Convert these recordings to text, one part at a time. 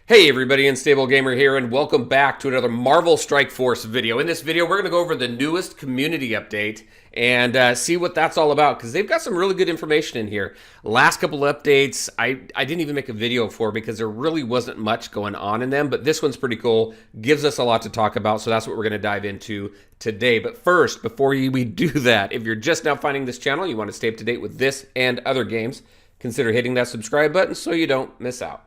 Hey everybody, Unstable Gamer here, and welcome back to another Marvel Strike Force video. In this video, we're going to go over the newest community update and see what that's all about, because they've got some really good information in here. Last couple updates, I didn't even make a video for because there really wasn't much going on in them, but this one's pretty cool, gives us a lot to talk about, so that's what we're going to dive into today. But first, before we do that, if you're just now finding this channel, you want to stay up to date with this and other games, consider hitting that subscribe button so you don't miss out.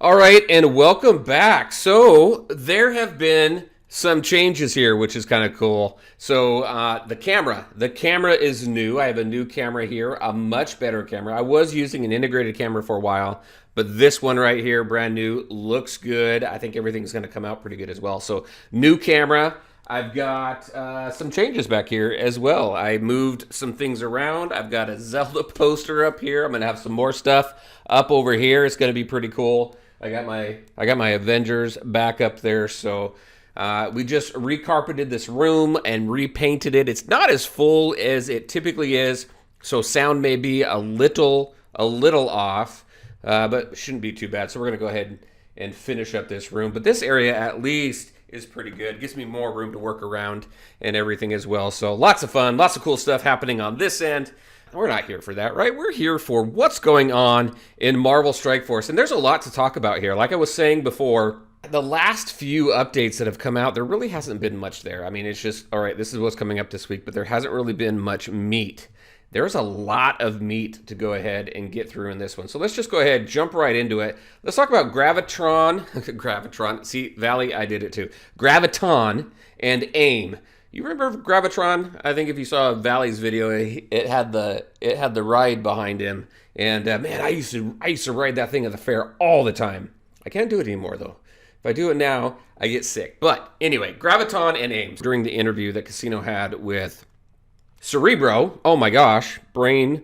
All right, and welcome back. So there have been some changes here, which is kind of cool. So the camera is new. I have a new camera here, a much better camera. I was using an integrated camera for a while, but this one right here, brand new, looks good. I think everything's going to come out pretty good as well. So new camera. I've got some changes back here as well. I moved some things around. I've got a Zelda poster up here. I'm going to have some more stuff up over here. It's going to be pretty cool. I got my Avengers back up there, so we just recarpeted this room and repainted it. It's not as full as it typically is, so sound may be a little off, but shouldn't be too bad. So we're gonna go ahead and finish up this room. But this area at least is pretty good. It gives me more room to work around and everything as well. So lots of fun, lots of cool stuff happening on this end. We're not here for that, right? We're here for what's going on in Marvel Strike Force. And there's a lot to talk about here. Like I was saying before, the last few updates that have come out, there really hasn't been much there. I mean, it's just, all right, this is what's coming up this week, but there hasn't really been much meat. There's a lot of meat to go ahead and get through in this one. So let's just go ahead, jump right into it. Let's talk about Gravitron. Gravitron. See, Valley, I did it too. Graviton and a.i.m. You remember Gravitron? I think if you saw Valley's video, it had the ride behind him, and man, I used to ride that thing at the fair all the time. I can't do it anymore though. If I do it now, I get sick. But anyway, Graviton and a.i.m. During the interview that Casino had with Cerebro, oh my gosh, brain.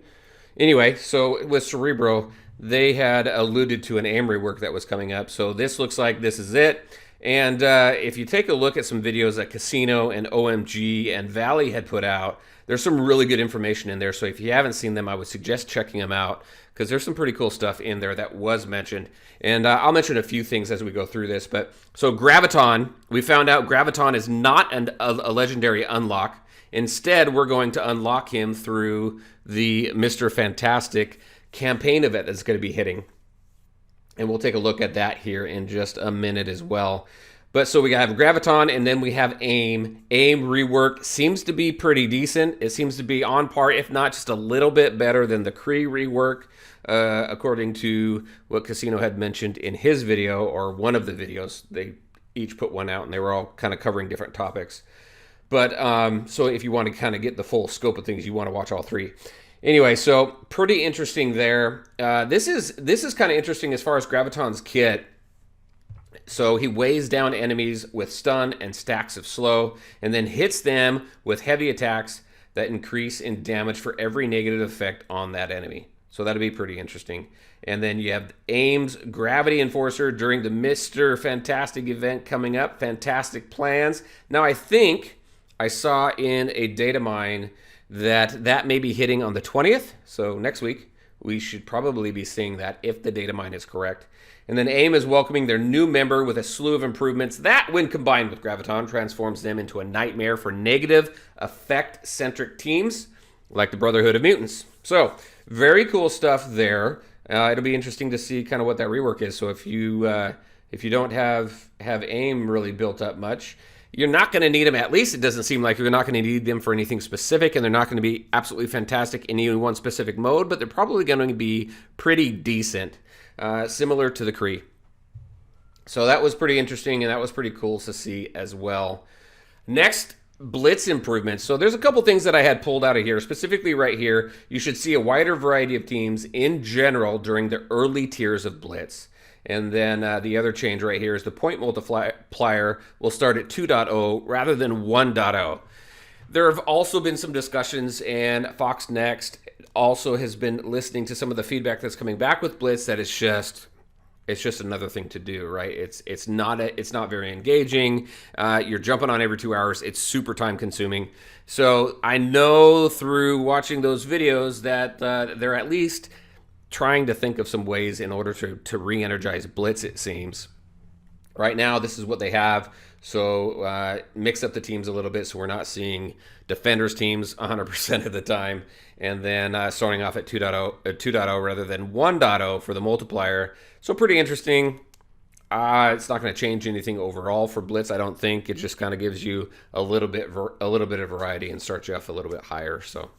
Anyway, so with Cerebro, they had alluded to an a.i.m. rework that was coming up. So this looks like this is it. And if you take a look at some videos that Casino and OMG and Valley had put out, there's some really good information in there. So if you haven't seen them, I would suggest checking them out, because there's some pretty cool stuff in there that was mentioned. And I'll mention a few things as we go through this. But so Graviton, we found out Graviton is not a legendary unlock. Instead, we're going to unlock him through the Mr. Fantastic campaign event that's going to be hitting. And we'll take a look at that here in just a minute as well. But so we have Graviton, and then we have a.i.m. a.i.m. rework seems to be pretty decent. It seems to be on par, if not just a little bit better than the Kree rework, according to what Casino had mentioned in his video, or one of the videos. They each put one out, and they were all kind of covering different topics. But so if you want to kind of get the full scope of things, you want to watch all three. Anyway, so pretty interesting there. This is kind of interesting as far as Graviton's kit. So he weighs down enemies with stun and stacks of slow, and then hits them with heavy attacks that increase in damage for every negative effect on that enemy. So that'll be pretty interesting. And then you have a.i.m.'s Gravity Enforcer during the Mr. Fantastic event coming up. Fantastic plans. Now I think I saw in a data mine that may be hitting on the 20th, so next week we should probably be seeing that if the data mine is correct. And then a.i.m. is welcoming their new member with a slew of improvements that, when combined with Graviton, transforms them into a nightmare for negative effect-centric teams like the Brotherhood of Mutants. So very cool stuff there. It'll be interesting to see kind of what that rework is. So if you don't have a.i.m. really built up much, you're not going to need them. At least it doesn't seem like you're not going to need them for anything specific, and they're not going to be absolutely fantastic in any one specific mode, but they're probably going to be pretty decent, similar to the Kree. So that was pretty interesting, and that was pretty cool to see as well. Next, Blitz improvements. So there's a couple things that I had pulled out of here. Specifically right here, you should see a wider variety of teams in general during the early tiers of Blitz. And then the other change right here is the point multiplier will start at 2.0 rather than 1.0. There have also been some discussions, and Fox Next also has been listening to some of the feedback that's coming back with Blitz that is just it's just another thing to do, right? It's not very engaging. You're jumping on every 2 hours. It's super time consuming. So I know through watching those videos that they're at least trying to think of some ways in order to re-energize Blitz, it seems. Right now, this is what they have. So mix up the teams a little bit so we're not seeing Defenders teams 100% of the time. And then starting off at 2.0 rather than 1.0 for the multiplier. So pretty interesting. It's not going to change anything overall for Blitz, I don't think. It just kind of gives you a little bit of variety and starts you off a little bit higher. So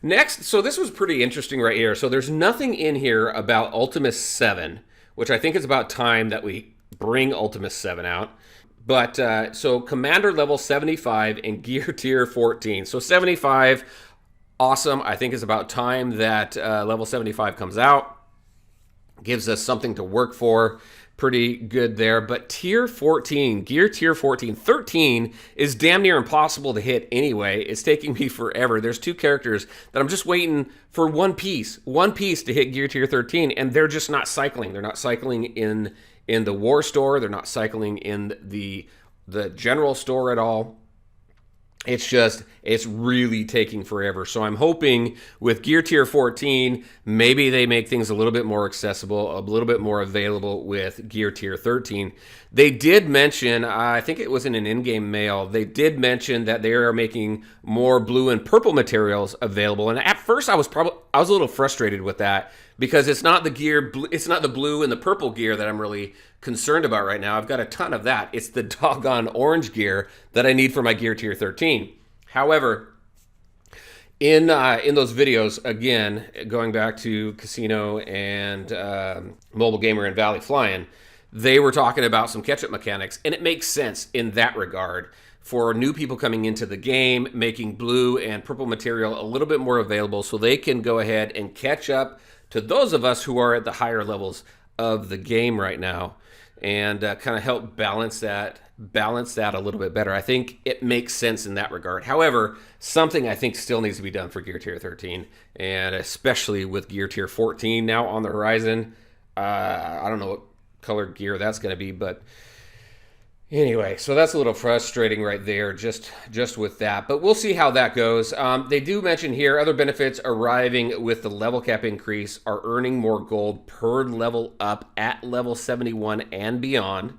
next, so this was pretty interesting right here. So there's nothing in here about Ultimus 7, which I think is about time that we bring Ultimus 7 out. But so Commander level 75 and Gear tier 14. So 75, awesome. I think it's about time that level 75 comes out. Gives us something to work for. Pretty good there. But tier 14, Gear tier 14, 13 is damn near impossible to hit anyway. It's taking me forever. There's 2 characters that I'm just waiting for one piece to hit Gear tier 13, and they're just not cycling. They're not cycling in the war store. They're not cycling in the general store at all. It's really taking forever. So I'm hoping with Gear tier 14, maybe they make things a little bit more accessible, a little bit more available with Gear tier 13. They did mention, I think it was in an in-game mail, they did mention that they are making more blue and purple materials available. And at first I was a little frustrated with that because it's not the blue and the purple gear that I'm really concerned about right now. I've got a ton of that. It's the doggone orange gear that I need for my Gear tier 13. However, in those videos, again, going back to Casino and Mobile Gamer and Valley Flying, they were talking about some catch-up mechanics, and it makes sense in that regard for new people coming into the game, making blue and purple material a little bit more available so they can go ahead and catch up to those of us who are at the higher levels of the game right now, and kind of help balance that a little bit better. I think it makes sense in that regard. However, something I think still needs to be done for Gear tier 13, and especially with Gear tier 14 now on the horizon. I don't know what color gear that's going to be, but anyway, so that's a little frustrating right there, just with that. But we'll see how that goes. They do mention here other benefits arriving with the level cap increase are earning more gold per level up at level 71 and beyond,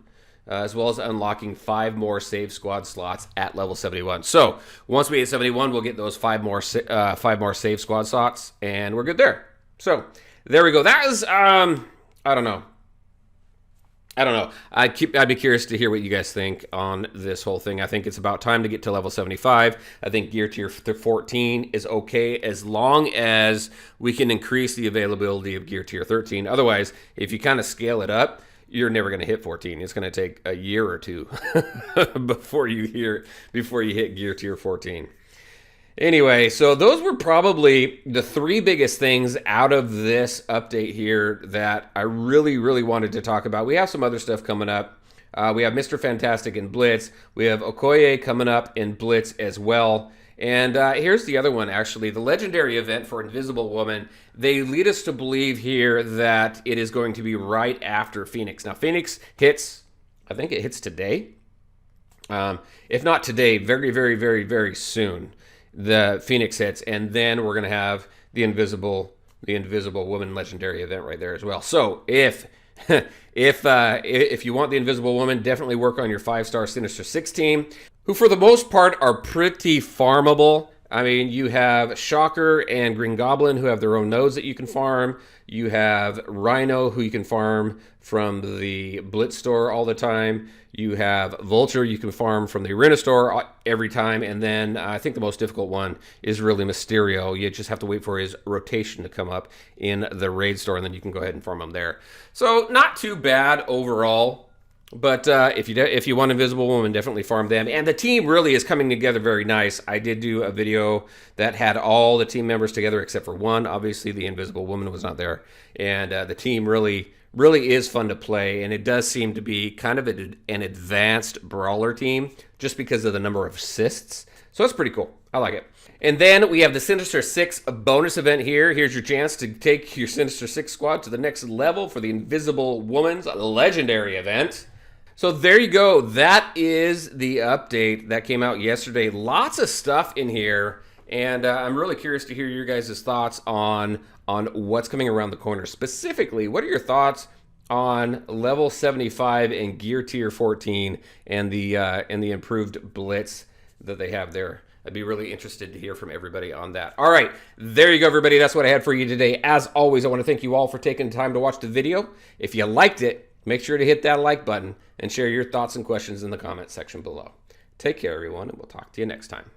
as well as unlocking 5 more save squad slots at level 71. So once we hit 71, we'll get those 5 more save squad slots, and we're good there. So there we go. That is, I don't know. I'd be curious to hear what you guys think on this whole thing. I think it's about time to get to level 75. I think Gear tier 14 is okay as long as we can increase the availability of Gear tier 13. Otherwise, if you kind of scale it up, you're never going to hit 14. It's going to take a year or two before you hit Gear tier 14. Anyway, so those were probably the 3 biggest things out of this update here that I really, really wanted to talk about. We have some other stuff coming up. We have Mr. Fantastic in Blitz. We have Okoye coming up in Blitz as well. And here's the other one, actually. The legendary event for Invisible Woman. They lead us to believe here that it is going to be right after Phoenix. Now, Phoenix hits, I think it hits today. If not today, very, very, very, very soon. The Phoenix hits, and then we're going to have the Invisible Woman legendary event right there as well. So if you want the Invisible Woman, definitely work on your 5-star Sinister 6 team, who for the most part are pretty farmable. I mean, you have Shocker and Green Goblin who have their own nodes that you can farm. You have Rhino who you can farm from the Blitz store all the time. You have Vulture you can farm from the Arena store every time. And then I think the most difficult one is really Mysterio. You just have to wait for his rotation to come up in the Raid store, and then you can go ahead and farm him there. So not too bad overall. But if you want Invisible Woman, definitely farm them. And the team really is coming together very nice. I did do a video that had all the team members together except for one. Obviously, the Invisible Woman was not there. And the team really is fun to play. And it does seem to be kind of an advanced brawler team just because of the number of assists. So that's pretty cool. I like it. And then we have the Sinister 6 bonus event here. Here's your chance to take your Sinister 6 squad to the next level for the Invisible Woman's Legendary event. So there you go. That is the update that came out yesterday. Lots of stuff in here. And I'm really curious to hear your guys' thoughts on what's coming around the corner. Specifically, what are your thoughts on level 75 and gear tier 14 and the improved Blitz that they have there? I'd be really interested to hear from everybody on that. All right, there you go, everybody. That's what I had for you today. As always, I want to thank you all for taking the time to watch the video. If you liked it, make sure to hit that like button and share your thoughts and questions in the comment section below. Take care, everyone, and we'll talk to you next time.